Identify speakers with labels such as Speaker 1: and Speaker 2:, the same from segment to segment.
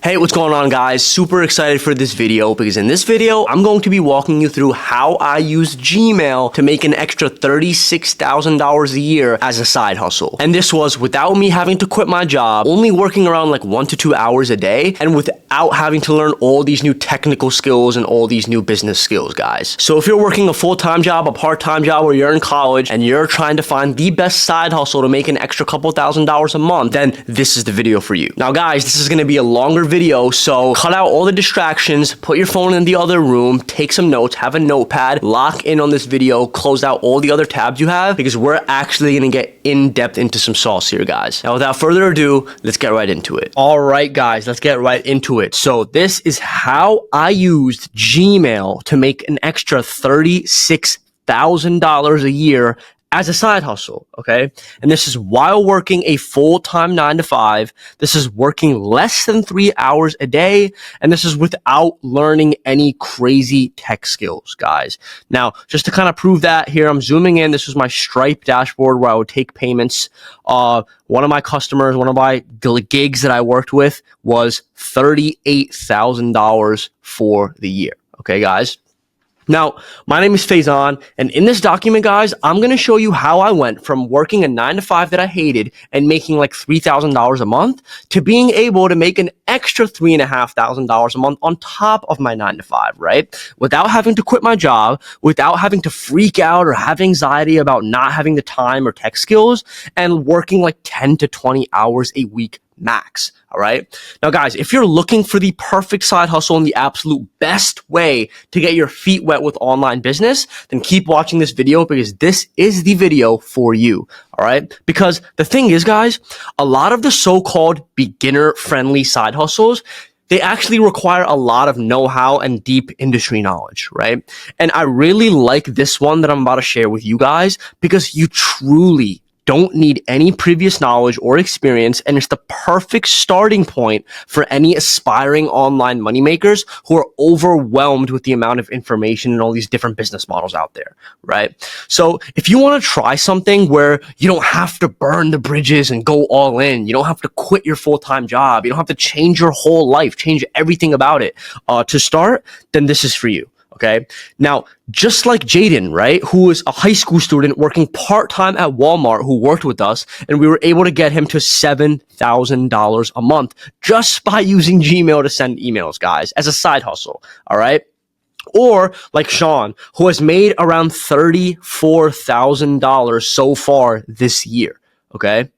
Speaker 1: Hey, what's going on, guys? Super excited for this video because in this video, I'm going to be walking you through how I use Gmail to make an extra $36,000 a year as a side hustle. And this was without me having to quit my job, only working around like 1 to 2 hours a day, and without having to learn all these new technical skills and all these new business skills, guys. So if you're working a full-time job, a part-time job, or you're in college and you're trying to find the best side hustle to make an extra couple $1,000s a month, then this is the video for you. Now, guys, this is going to be a longer video, so cut out all the distractions, put your phone in the other room, take some notes, have a notepad, lock in on this video, close out all the other tabs you have, because we're actually going to get in depth into some sauce here, guys. Now, without further ado, let's get right into it. All right, guys, let's get right into it. So this is how I used Gmail to make an extra $36,000 a year as a side hustle, okay? And this is while working a full-time 9 to 5. This is working less than 3 hours a day. And this is without learning any crazy tech skills, guys. Now, just to kind of prove that here, I'm zooming in. This was my Stripe dashboard where I would take payments. One of my customers, one of my gigs that I worked with was $38,000 for the year, okay, guys? Now, my name is Faizan, and in this document, guys, I'm going to show you how I went from working a 9 to 5 that I hated and making like $3,000 a month to being able to make an extra $3,500 a month on top of my 9 to 5, right? Without having to quit my job, without having to freak out or have anxiety about not having the time or tech skills, and working like 10 to 20 hours a week max. All right. Now, guys, if you're looking for the perfect side hustle and the absolute best way to get your feet wet with online business, then keep watching this video because this is the video for you. All right. Because the thing is, guys, a lot of the so-called beginner friendly side hustles, they actually require a lot of know-how and deep industry knowledge, right? And I really like this one that I'm about to share with you guys because you truly don't need any previous knowledge or experience, and it's the perfect starting point for any aspiring online moneymakers who are overwhelmed with the amount of information and all these different business models out there, right? So if you want to try something where you don't have to burn the bridges and go all in, you don't have to quit your full-time job, you don't have to change your whole life, change everything about it to start, then this is for you. Okay. Now, just like Jaden, right, who is a high school student working part-time at Walmart who worked with us, and we were able to get him to $7,000 a month just by using Gmail to send emails, guys, as a side hustle. All right. Or like Sean, who has made around $34,000 so far this year. Okay.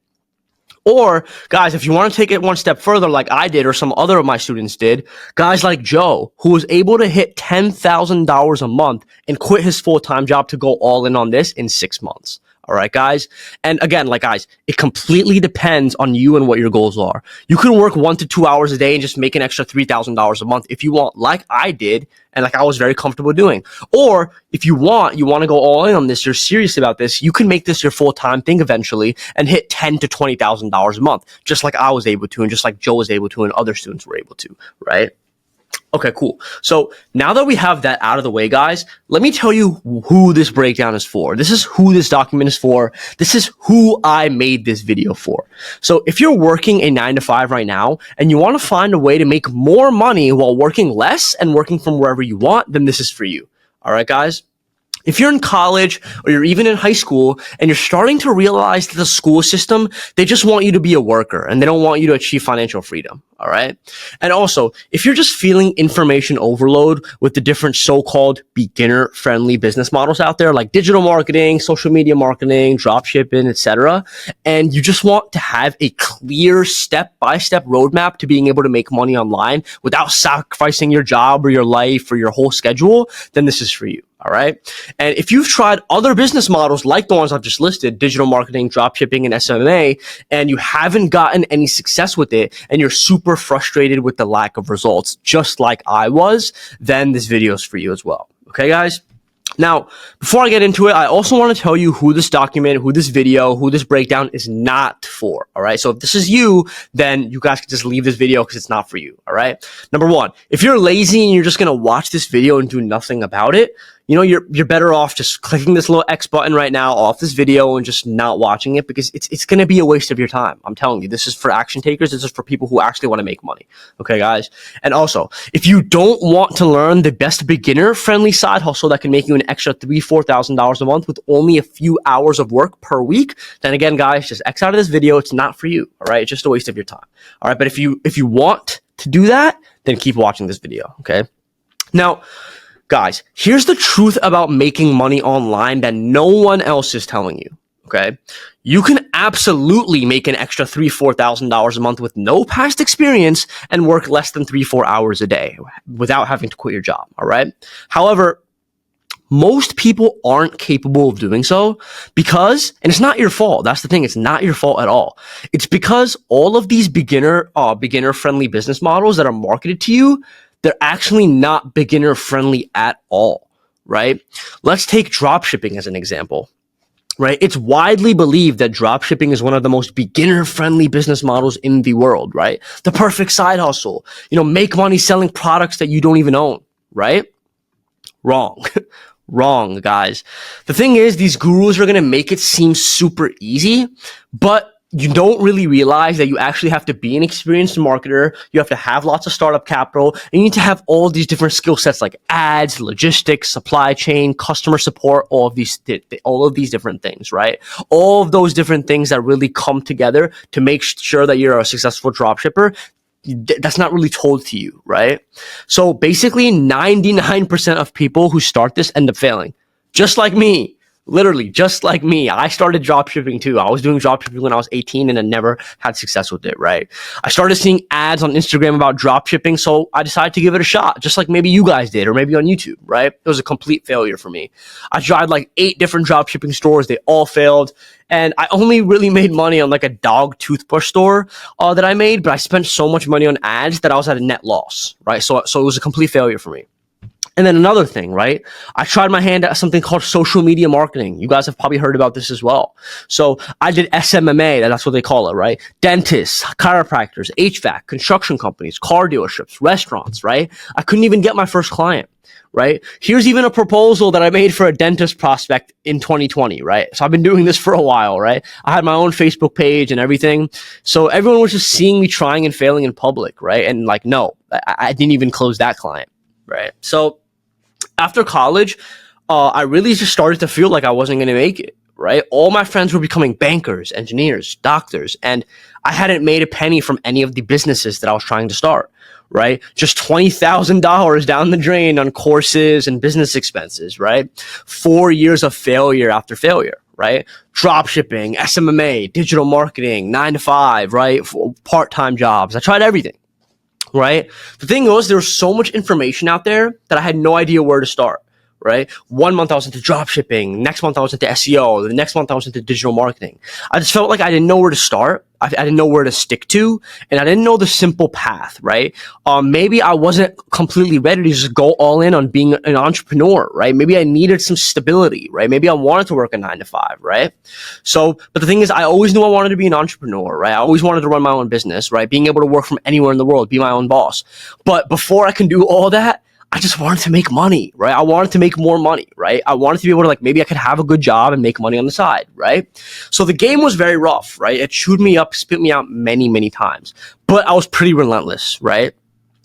Speaker 1: Or, guys, if you want to take it one step further like I did or some other of my students did, guys like Joe, who was able to hit $10,000 a month and quit his full-time job to go all in on this in 6 months. All right, guys. And again, like, guys, it completely depends on you and what your goals are. You can work 1 to 2 hours a day and just make an extra $3,000 a month if you want, like I did, and like I was very comfortable doing. Or if you want to go all in on this, you're serious about this, you can make this your full-time thing eventually and hit $10,000 to $20,000 a month, just like I was able to, and just like Joe was able to, and other students were able to, right? Okay, cool. So now that we have that out of the way, guys, let me tell you who this breakdown is for. This is who this document is for. This is who I made this video for. So if you're working a 9 to 5 right now and you want to find a way to make more money while working less and working from wherever you want, then this is for you. All right, guys? If you're in college or you're even in high school and you're starting to realize that the school system, they just want you to be a worker and they don't want you to achieve financial freedom. All right. And also, if you're just feeling information overload with the different so-called beginner friendly business models out there, like digital marketing, social media marketing, drop shipping, etc., and you just want to have a clear step-by-step roadmap to being able to make money online without sacrificing your job or your life or your whole schedule, then this is for you. All right. And if you've tried other business models like the ones I've just listed, digital marketing, drop shipping, and SMA, and you haven't gotten any success with it, and you're super frustrated with the lack of results, just like I was, then this video is for you as well. Okay, guys? Now, before I get into it, I also want to tell you who this document, who this video, who this breakdown is not for. All right. So if this is you, then you guys can just leave this video because it's not for you. All right. Number one, if you're lazy and you're just going to watch this video and do nothing about it, you're better off just clicking this little X button right now off this video and just not watching it, because it's going to be a waste of your time. I'm telling you, this is for action takers. This is for people who actually want to make money. Okay, guys. And also, if you don't want to learn the best beginner friendly side hustle that can make you an extra $3,000-$4,000 a month with only a few hours of work per week, then again, guys, just X out of this video. It's not for you. All right. It's just a waste of your time. All right. But if you want to do that, then keep watching this video. Okay. Now, guys, here's the truth about making money online that no one else is telling you, okay? You can absolutely make an extra $3,000-$4,000 a month with no past experience and work less than 3-4 hours a day without having to quit your job, all right? However, most people aren't capable of doing so because, and it's not your fault. That's the thing. It's not your fault at all. It's because all of these beginner-friendly business models that are marketed to you, they're actually not beginner friendly at all, right? Let's take dropshipping as an example, right? It's widely believed that dropshipping is one of the most beginner friendly business models in the world, right? The perfect side hustle, make money selling products that you don't even own, right? Wrong. Wrong, guys. The thing is, these gurus are going to make it seem super easy, but you don't really realize that you actually have to be an experienced marketer. You have to have lots of startup capital, and you need to have all these different skill sets like ads, logistics, supply chain, customer support, all of these different things, right? All of those different things that really come together to make sure that you're a successful dropshipper. That's not really told to you, right? So basically 99% of people who start this end up failing, just like me. Literally, just like me. I started dropshipping too. I was doing dropshipping when I was 18 and I never had success with it, right? I started seeing ads on Instagram about dropshipping, so I decided to give it a shot, just like maybe you guys did, or maybe on YouTube, right? It was a complete failure for me. I tried like 8 different dropshipping stores. They all failed. And I only really made money on like a dog toothbrush store that I made, but I spent so much money on ads that I was at a net loss, right? So it was a complete failure for me. And then another thing, right? I tried my hand at something called social media marketing. You guys have probably heard about this as well. So I did SMMA, that's what they call it, right? Dentists, chiropractors, HVAC, construction companies, car dealerships, restaurants, right? I couldn't even get my first client, right? Here's even a proposal that I made for a dentist prospect in 2020, right? So I've been doing this for a while, right? I had my own Facebook page and everything. So everyone was just seeing me trying and failing in public, right? And like, no, I didn't even close that client, right? So after college, I really just started to feel like I wasn't going to make it, right? All my friends were becoming bankers, engineers, doctors, and I hadn't made a penny from any of the businesses that I was trying to start, right? Just $20,000 down the drain on courses and business expenses, right? 4 years of failure after failure, right? Drop shipping, SMMA, digital marketing, 9 to 5, right? Part-time jobs. I tried everything. Right? The thing was, there was so much information out there that I had no idea where to start, right? 1 month I was into drop shipping. Next month I was into SEO. The next month I was into digital marketing. I just felt like I didn't know where to start. I didn't know where to stick to, and I didn't know the simple path, right? Maybe I wasn't completely ready to just go all in on being an entrepreneur, right? Maybe I needed some stability, right? Maybe I wanted to work a 9 to 5, right? So, but the thing is, I always knew I wanted to be an entrepreneur, right? I always wanted to run my own business, right? Being able to work from anywhere in the world, be my own boss. But before I can do all that, I just wanted to make money, right? I wanted to make more money, right? I wanted to be able to, like, maybe I could have a good job and make money on the side, right? So the game was very rough, right? It chewed me up, spit me out many, many times, but I was pretty relentless, right?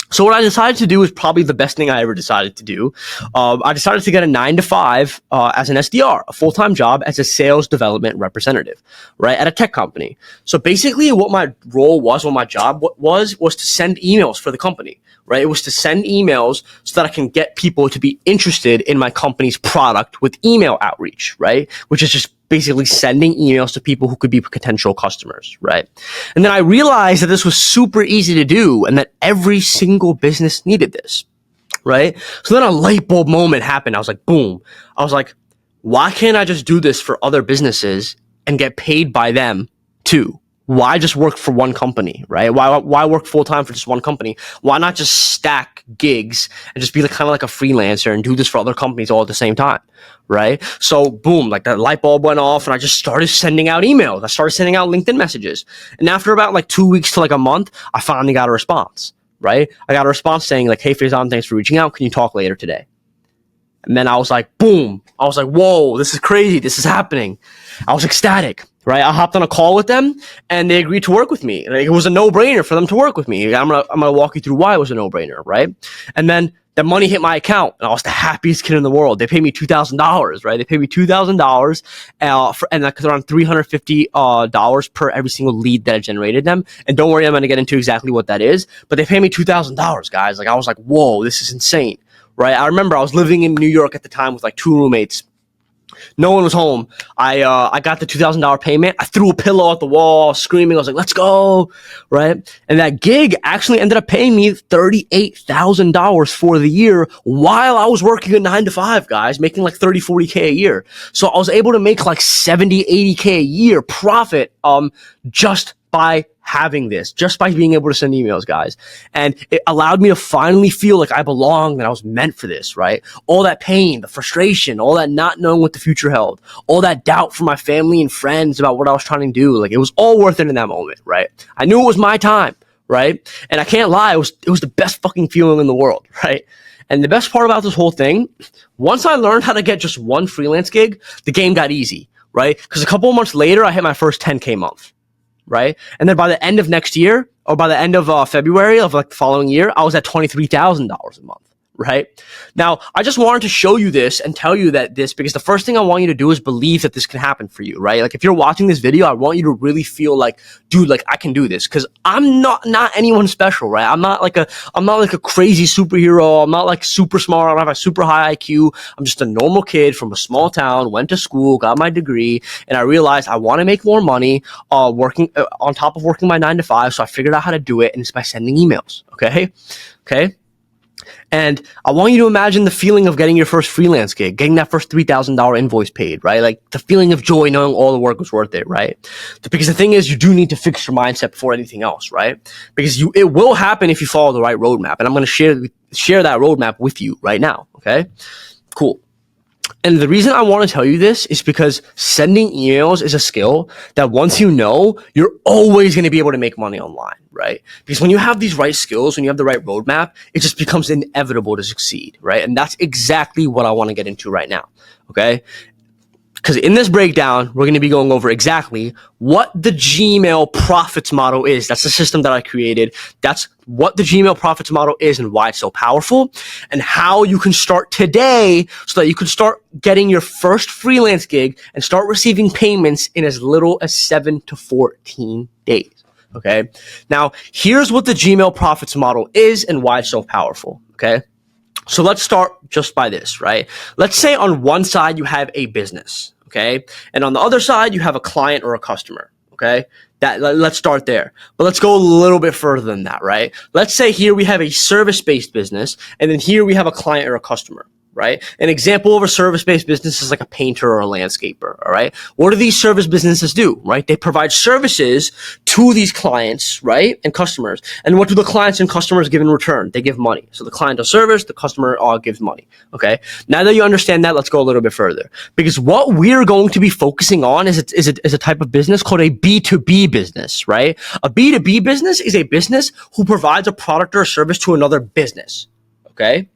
Speaker 1: So what I decided to do is probably the best thing I ever decided to do. I decided to get a 9 to 5 as an SDR, a full-time job as a sales development representative, right, at a tech company. So basically what my role was, what my job was to send emails for the company, right? It was to send emails so that I can get people to be interested in my company's product with email outreach, right? Which is just basically sending emails to people who could be potential customers, right? And then I realized that this was super easy to do and that every single business needed this, right? So then a light bulb moment happened. I was like, boom. I was like, why can't I just do this for other businesses and get paid by them too? Why just work for one company, right? Why work full time for just one company? Why not just stack gigs and just be like, kind of like a freelancer and do this for other companies all at the same time, right? So boom, like that light bulb went off and I just started sending out emails. I started sending out LinkedIn messages. And after about like 2 weeks to like a month, I finally got a response, right? I got a response saying like, hey, Faizan, thanks for reaching out. Can you talk later today? And then I was like, boom. I was like, whoa, this is crazy. This is happening. I was ecstatic, right? I hopped on a call with them and they agreed to work with me. Like, it was a no-brainer for them to work with me. I'm gonna walk you through why it was a no-brainer, right? And then the money hit my account and I was the happiest kid in the world. They paid me $2,000, right? They paid me $2,000 and that's around $350 per every single lead that I generated them. And don't worry, I'm going to get into exactly what that is, but they paid me $2,000, guys. Like, I was like, whoa, this is insane, right? I remember I was living in New York at the time with like 2 roommates. No one was home. I got the $2,000 payment. I threw a pillow at the wall, screaming. I was like, let's go, right? And that gig actually ended up paying me $38,000 for the year while I was working a 9 to 5, guys, making like 30, 40K a year. So I was able to make like 70, 80K a year profit, just by having this, just by being able to send emails, guys. And it allowed me to finally feel like I belonged, that I was meant for this, right? All that pain, the frustration, all that not knowing what the future held, all that doubt from my family and friends about what I was trying to do. Like, it was all worth it in that moment, right? I knew it was my time, right? And I can't lie, it was the best fucking feeling in the world, right? And the best part about this whole thing, once I learned how to get just one freelance gig, the game got easy, right? Because a couple of months later, I hit my first 10K month. Right? And then by the end of next year, or by the end of February of like the following year, I was at $23,000 a month. Right? Now, I just wanted to show you this and tell you that this, because the first thing I want you to do is believe that this can happen for you, right? Like, if you're watching this video, I want you to really feel like, dude, like, I can do this, because I'm not anyone special, right? I'm not like a crazy superhero. I'm not like super smart. I don't have a super high IQ. I'm just a normal kid from a small town, went to school, got my degree, and I realized I want to make more money, working on top of working my 9 to 5. So I figured out how to do it, and it's by sending emails. Okay. And I want you to imagine the feeling of getting your first freelance gig, getting that first $3,000 invoice paid, right? Like, the feeling of joy knowing all the work was worth it, right? Because the thing is, you do need to fix your mindset before anything else, right? Because it will happen if you follow the right roadmap. And I'm going to share that roadmap with you right now, okay? Cool. And the reason I want to tell you this is because sending emails is a skill that once you know, you're always going to be able to make money online, right? Because when you have these right skills, when you have the right roadmap, it just becomes inevitable to succeed, right? And that's exactly what I want to get into right now, okay? Because in this breakdown, we're going to be going over exactly what the Gmail profits model is. That's the system that I created. That's what the Gmail profits model is and why it's so powerful, and how you can start today so that you can start getting your first freelance gig and start receiving payments in as little as 7 to 14 days. Okay. Now, here's what the Gmail profits model is and why it's so powerful. Okay. So let's start just by this, right? Let's say on one side you have a business, okay? And on the other side you have a client or a customer, okay? Let's start there. But let's go a little bit further than that, right? Let's say here we have a service-based business, and then here we have a client or a customer, right? An example of a service-based business is like a painter or a landscaper, all right? What do these service businesses do, right? They provide services to these clients, right, and customers. And what do the clients and customers give in return? They give money. So the client does service, the customer gives money, okay? Now that you understand that, let's go a little bit further. Because what we're going to be focusing on is a type of business called a B2B business, right? A B2B business is a business who provides a product or a service to another business, okay?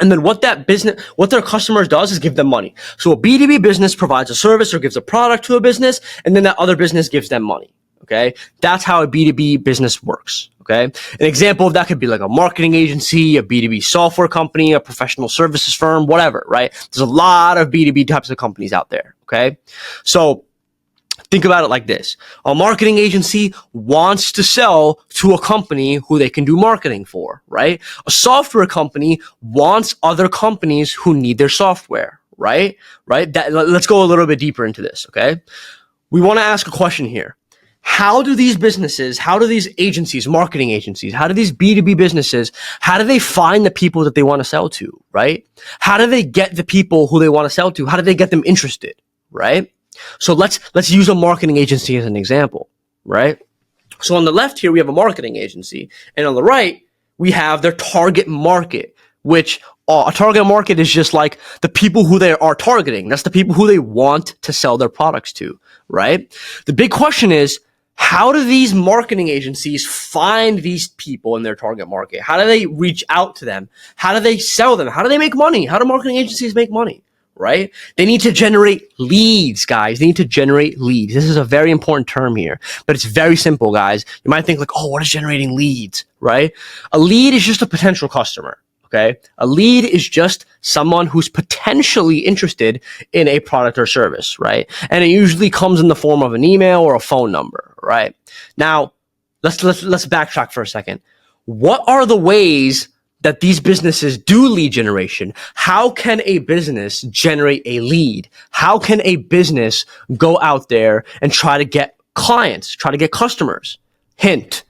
Speaker 1: And then what their customers does is give them money. So a B2B business provides a service or gives a product to a business, and then that other business gives them money. Okay. That's how a B2B business works. Okay. An example of that could be like a marketing agency, a B2B software company, a professional services firm, whatever, right? There's a lot of B2B types of companies out there. Okay. So think about it like this. A marketing agency wants to sell to a company who they can do marketing for, right? A software company wants other companies who need their software, right? Right? Let's go a little bit deeper into this, okay? We want to ask a question here. How do these businesses, how do these agencies, marketing agencies, how do these B2B businesses, how do they find the people that they want to sell to, right? How do they get the people who they want to sell to? How do they get them interested, right? So let's use a marketing agency as an example, right? So on the left here, we have a marketing agency, and on the right, we have their target market, which a target market is just like the people who they are targeting. That's the people who they want to sell their products to, right? The big question is, how do these marketing agencies find these people in their target market? How do they reach out to them? How do they sell them? How do they make money? How do marketing agencies make money? Right? They need to generate leads, guys. They need to generate leads. This is a very important term here, but it's very simple, guys. You might think like, oh, what is generating leads, right? A lead is just a potential customer, okay? A lead is just someone who's potentially interested in a product or service, right? And it usually comes in the form of an email or a phone number, right? Now, let's backtrack for a second. What are the ways that these businesses do lead generation? How can a business generate a lead? How can a business go out there and try to get clients, try to get customers? Hint,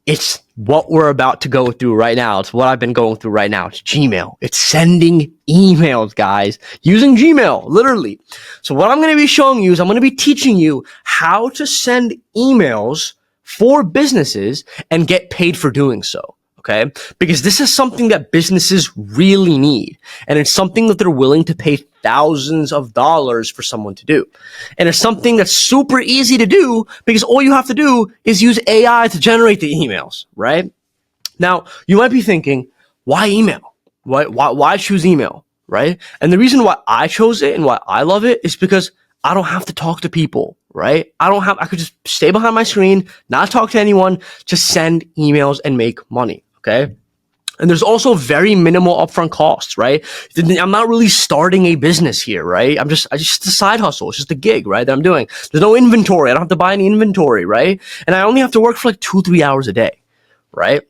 Speaker 1: it's what we're about to go through right now. It's what I've been going through right now. It's Gmail. It's sending emails, guys, using Gmail, literally. So what I'm going to be showing you is I'm going to be teaching you how to send emails for businesses and get paid for doing so. Okay, because this is something that businesses really need, and it's something that they're willing to pay thousands of dollars for someone to do. And it's something that's super easy to do because all you have to do is use AI to generate the emails, right? Now, you might be thinking, why email? Why choose email, right? And the reason why I chose it and why I love it is because I don't have to talk to people, right? I could just stay behind my screen, not talk to anyone, just send emails and make money. Okay. And there's also very minimal upfront costs, right? I'm not really starting a business here, right? I just a side hustle. It's just a gig, right? That I'm doing. There's no inventory. I don't have to buy any inventory, right? And I only have to work for like 2-3 hours a day, right?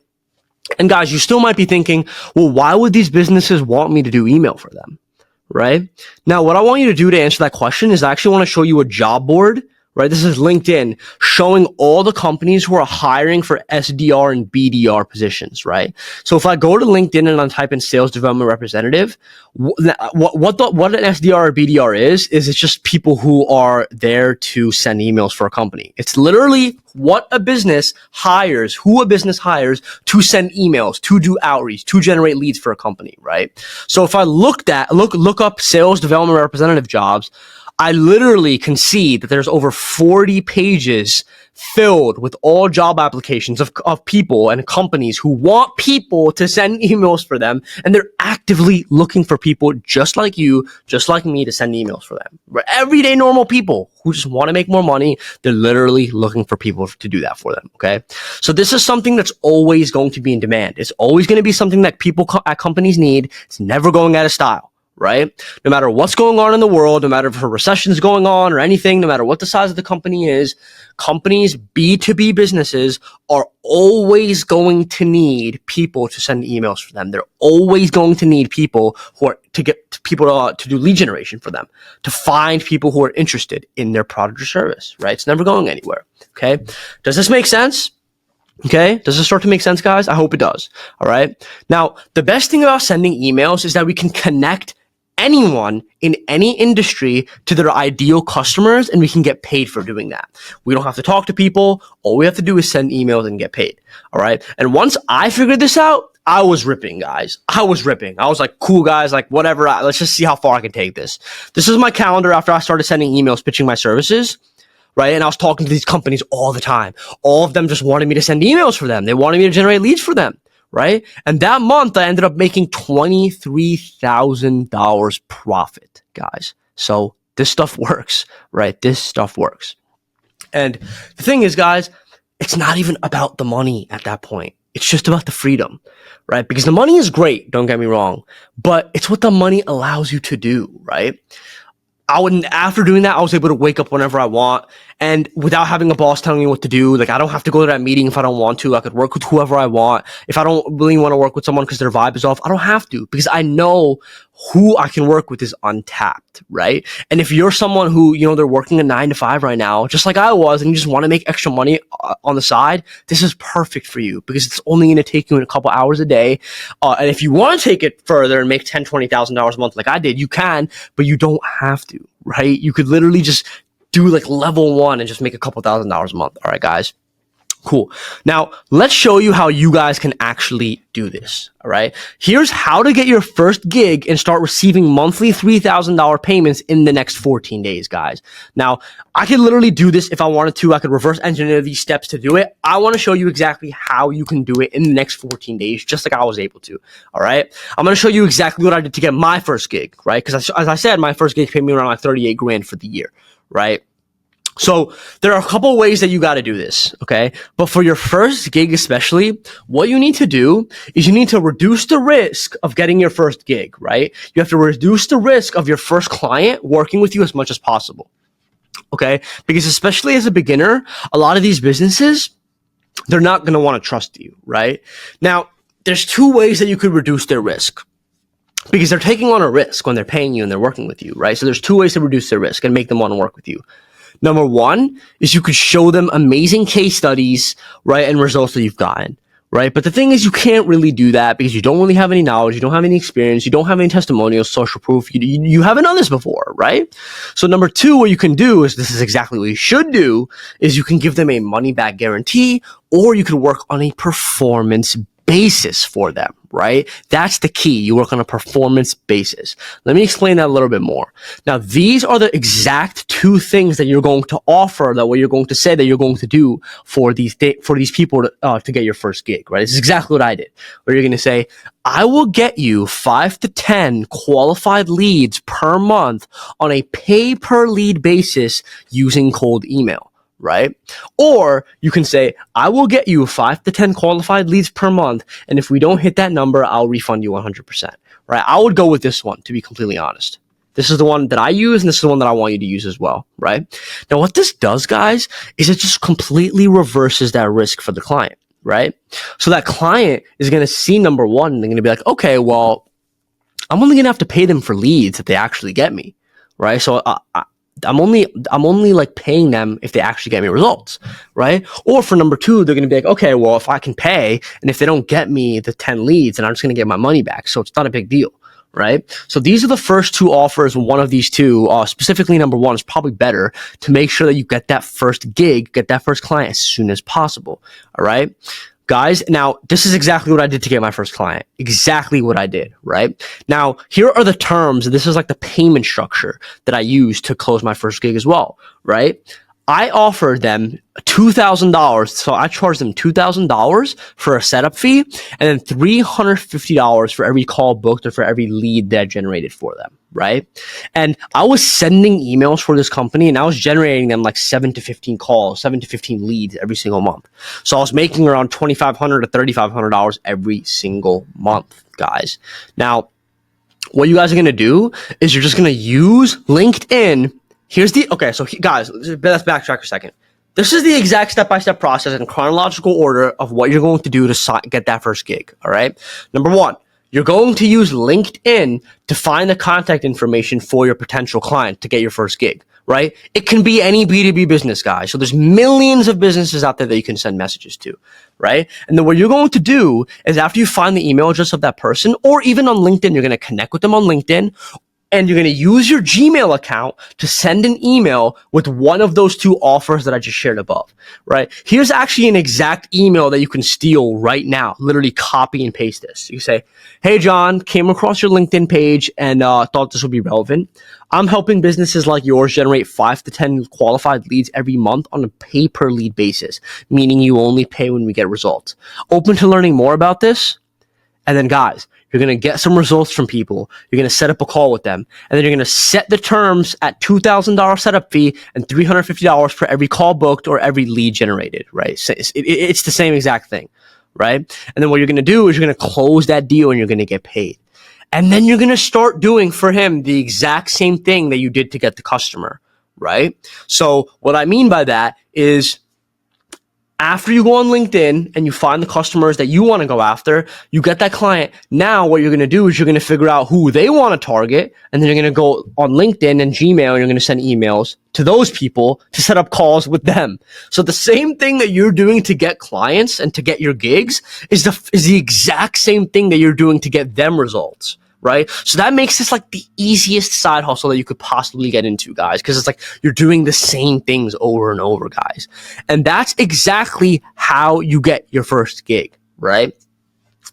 Speaker 1: And guys, you still might be thinking, well, why would these businesses want me to do email for them, right? Now, what I want you to do to answer that question is I actually want to show you a job board. Right, this is LinkedIn showing all the companies who are hiring for SDR and BDR positions, right? So if I go to LinkedIn and I type in sales development representative, what an SDR or BDR is it's just people who are there to send emails for a company. It's literally what a business hires, who a business hires to send emails, to do outreach, to generate leads for a company, right? So if I look up sales development representative jobs, I literally can see that there's over 40 pages filled with all job applications of people and companies who want people to send emails for them. And they're actively looking for people just like you, just like me, to send emails for them. We're everyday normal people who just want to make more money. They're literally looking for people to do that for them. Okay. So this is something that's always going to be in demand. It's always going to be something that people at companies need. It's never going out of style. Right? No matter what's going on in the world, no matter if a recession is going on or anything, no matter what the size of the company is, companies, B2B businesses are always going to need people to send emails for them. They're always going to need people who are to get people to do lead generation for them, to find people who are interested in their product or service, right? It's never going anywhere. Okay. Does this make sense? Okay. Does this start to make sense, guys? I hope it does. All right. Now, the best thing about sending emails is that we can connect anyone in any industry to their ideal customers, and we can get paid for doing that. We don't have to talk to people. All we have to do is send emails and get paid. All right. And once I figured this out, I was ripping, guys. I was like, cool, guys, like whatever. Let's just see how far I can take this. This is my calendar after I started sending emails pitching my services. Right. And I was talking to these companies all the time. All of them just wanted me to send emails for them. They wanted me to generate leads for them. Right. And that month I ended up making $23,000 profit, guys. So this stuff works, right? This stuff works. And the thing is, guys, it's not even about the money at that point. It's just about the freedom, right? Because the money is great. Don't get me wrong, but it's what the money allows you to do, right? After doing that, I was able to wake up whenever I want, and without having a boss telling me what to do. Like, I don't have to go to that meeting if I don't want to. I could work with whoever I want. If I don't really want to work with someone because their vibe is off, I don't have to, because I know who I can work with is untapped, right? And if you're someone who, they're working a 9-to-5 right now, just like I was, and you just want to make extra money on the side, this is perfect for you, because it's only going to take you a couple hours a day. And if you want to take it further and make $10,000, $20,000 a month like I did, you can, but you don't have to, right? You could literally just do like level 1 and just make a couple $1,000s a month. All right, guys. Cool. Now, let's show you how you guys can actually do this. All right. Here's how to get your first gig and start receiving monthly $3,000 payments in the next 14 days, guys. Now, I could literally do this if I wanted to. I could reverse engineer these steps to do it. I want to show you exactly how you can do it in the next 14 days, just like I was able to. All right. I'm going to show you exactly what I did to get my first gig, right? Because as I said, my first gig paid me around like 38 grand for the year, right? So there are a couple ways that you got to do this, okay? But for your first gig especially, what you need to do is you need to reduce the risk of getting your first gig, right? You have to reduce the risk of your first client working with you as much as possible, okay? Because especially as a beginner, a lot of these businesses, they're not going to want to trust you, right? Now, there's two ways that you could reduce their risk, because they're taking on a risk when they're paying you and they're working with you, right? So there's two ways to reduce their risk and make them want to work with you. Number one is you could show them amazing case studies, right, and results that you've gotten, right? But the thing is, you can't really do that because you don't really have any knowledge, you don't have any experience, you don't have any testimonials, social proof, you haven't done this before, right? So number two, what you can do is, this is exactly what you should do, is you can give them a money back guarantee, or you could work on a performance basis for them, right? That's the key. You work on a performance basis. Let me explain that a little bit more. Now, these are the exact two things that you're going to offer, that what you're going to say that you're going to do for these people to get your first gig, right? This is exactly what I did. Where you're going to say, I will get you 5 to 10 qualified leads per month on a pay per lead basis using cold email. Right? Or you can say, I will get you 5 to 10 qualified leads per month, and if we don't hit that number, I'll refund you 100%. Right? I would go with this one, to be completely honest. This is the one that I use, and this is the one that I want you to use as well, right? Now, what this does, guys, is it just completely reverses that risk for the client, right? So that client is going to see number one, and they're going to be like, okay, well, I'm only going to have to pay them for leads if they actually get me, right? So I'm only like paying them if they actually get me results, right? Or for number two, they're going to be like, okay, well, if I can pay, and if they don't get me the 10 leads, then I'm just going to get my money back. So it's not a big deal, right? So these are the first two offers. One of these two, specifically number one, is probably better to make sure that you get that first gig, get that first client as soon as possible. All right. Guys, now this is exactly what I did to get my first client. Exactly what I did, right? Now, here are the terms. This is like the payment structure that I used to close my first gig as well, right? I offered them $2,000. So I charged them $2,000 for a setup fee, and then $350 for every call booked or for every lead that I generated for them, right? And I was sending emails for this company, and I was generating them like 7 to 15 calls, 7 to 15 leads every single month. So I was making around $2,500 to $3,500 every single month, guys. Now, what you guys are going to do is you're just going to use LinkedIn. So guys, let's backtrack a second. This is the exact step-by-step process in chronological order of what you're going to do to get that first gig, all right? Number one, you're going to use LinkedIn to find the contact information for your potential client to get your first gig, right? It can be any B2B business, guys. So there's millions of businesses out there that you can send messages to, right? And then what you're going to do is, after you find the email address of that person, or even on LinkedIn, you're going to connect with them on LinkedIn, and you're going to use your Gmail account to send an email with one of those two offers that I just shared above, right? Here's actually an exact email that you can steal right now. Literally copy and paste this. You say, hey, John, came across your LinkedIn page and thought this would be relevant. I'm helping businesses like yours generate 5 to 10 qualified leads every month on a pay per lead basis, meaning you only pay when we get results. Open to learning more about this? And then, guys, you're going to get some results from people. You're going to set up a call with them. And then you're going to set the terms at $2,000 setup fee and $350 for every call booked or every lead generated, right? So it's the same exact thing, right? And then what you're going to do is you're going to close that deal and you're going to get paid. And then you're going to start doing for him the exact same thing that you did to get the customer, right? So what I mean by that is, after you go on LinkedIn and you find the customers that you want to go after, you get that client. Now what you're going to do is you're going to figure out who they want to target, and then you're going to go on LinkedIn and Gmail and you're going to send emails to those people to set up calls with them. So the same thing that you're doing to get clients and to get your gigs is the exact same thing that you're doing to get them results, right? So that makes this like the easiest side hustle that you could possibly get into, guys, because it's like you're doing the same things over and over, guys. And that's exactly how you get your first gig, right?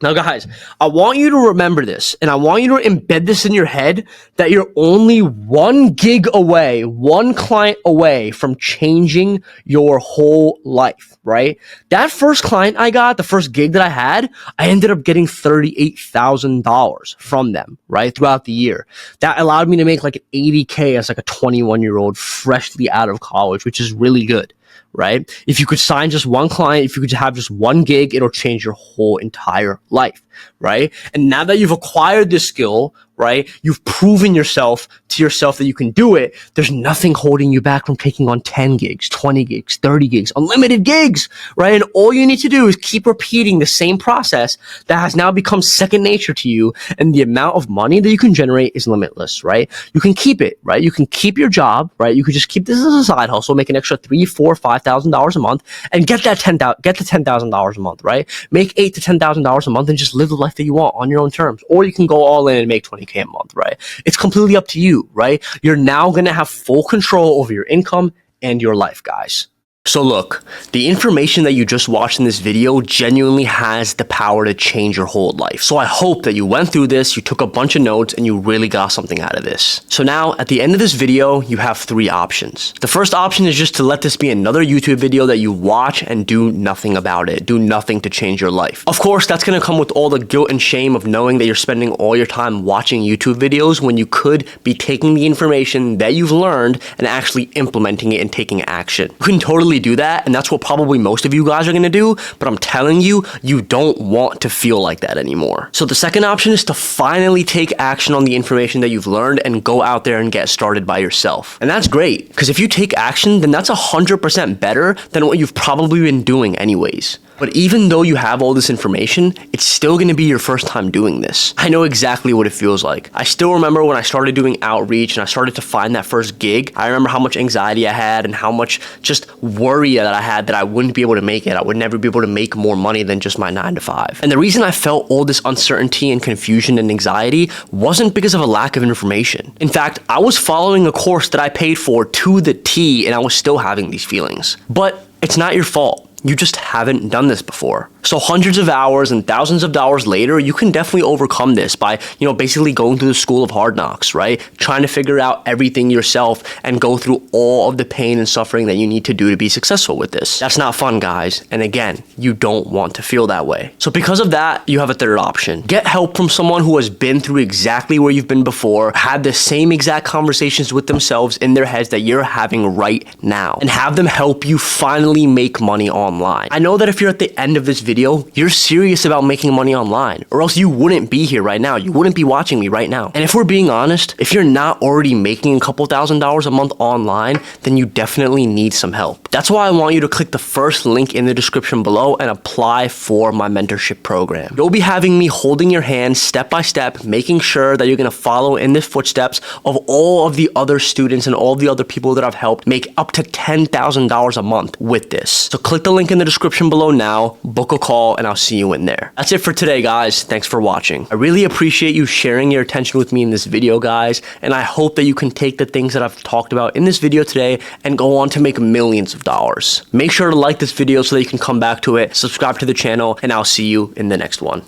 Speaker 1: Now, guys, I want you to remember this, and I want you to embed this in your head that you're only one gig away, one client away from changing your whole life, right? That first client I got, the first gig that I had, I ended up getting $38,000 from them, right, throughout the year. That allowed me to make like $80K as like a 21-year-old freshly out of college, which is really good. Right? If you could sign just one client, if you could have just one gig, it'll change your whole entire life, right? And now that you've acquired this skill, right, you've proven yourself to yourself that you can do it, there's nothing holding you back from taking on 10 gigs, 20 gigs, 30 gigs, unlimited gigs, right? And all you need to do is keep repeating the same process that has now become second nature to you, and the amount of money that you can generate is limitless, right? You can keep it, right? You can keep your job, right? You could just keep this as a side hustle, make an extra $3,000, $4,000, $5,000 a month, and get the $10,000 a month, right? Make $8,000 to $10,000 a month and just live the life that you want on your own terms. Or you can go all in and make 20K a month, right? It's completely up to you, right? You're now going to have full control over your income and your life, guys. So look, the information that you just watched in this video genuinely has the power to change your whole life. So I hope that you went through this, you took a bunch of notes, and you really got something out of this. So now, at the end of this video, you have three options. The first option is just to let this be another YouTube video that you watch and do nothing about it. Do nothing to change your life. Of course, that's going to come with all the guilt and shame of knowing that you're spending all your time watching YouTube videos when you could be taking the information that you've learned and actually implementing it and taking action. You can totally do that, and that's what probably most of you guys are going to do, but I'm telling you, you don't want to feel like that anymore. So the second option is to finally take action on the information that you've learned and go out there and get started by yourself. And that's great, because if you take action, then that's 100% better than what you've probably been doing anyways. But even though you have all this information, it's still going to be your first time doing this. I know exactly what it feels like. I still remember when I started doing outreach and I started to find that first gig. I remember how much anxiety I had and how much just worry that I had that I wouldn't be able to make it. I would never be able to make more money than just my 9 to 5. And the reason I felt all this uncertainty and confusion and anxiety wasn't because of a lack of information. In fact, I was following a course that I paid for to the T, and I was still having these feelings. But it's not your fault. You just haven't done this before. So hundreds of hours and thousands of dollars later, you can definitely overcome this by, basically going through the school of hard knocks, right? Trying to figure out everything yourself and go through all of the pain and suffering that you need to do to be successful with this. That's not fun, guys. And again, you don't want to feel that way. So because of that, you have a third option. Get help from someone who has been through exactly where you've been before, had the same exact conversations with themselves in their heads that you're having right now, and have them help you finally make money online. I know that if you're at the end of this video, you're serious about making money online, or else you wouldn't be here right now. You wouldn't be watching me right now. And if we're being honest, if you're not already making a couple $1,000s a month online, then you definitely need some help. That's why I want you to click the first link in the description below and apply for my mentorship program. You'll be having me holding your hand step by step, making sure that you're going to follow in the footsteps of all of the other students and all the other people that I've helped make up to $10,000 a month with this. So click the link in the description below now, book a call, and I'll see you in there. That's it for today, guys. Thanks for watching. I really appreciate you sharing your attention with me in this video, guys, and I hope that you can take the things that I've talked about in this video today and go on to make millions of dollars. Make sure to like this video so that you can come back to it, subscribe to the channel, and I'll see you in the next one.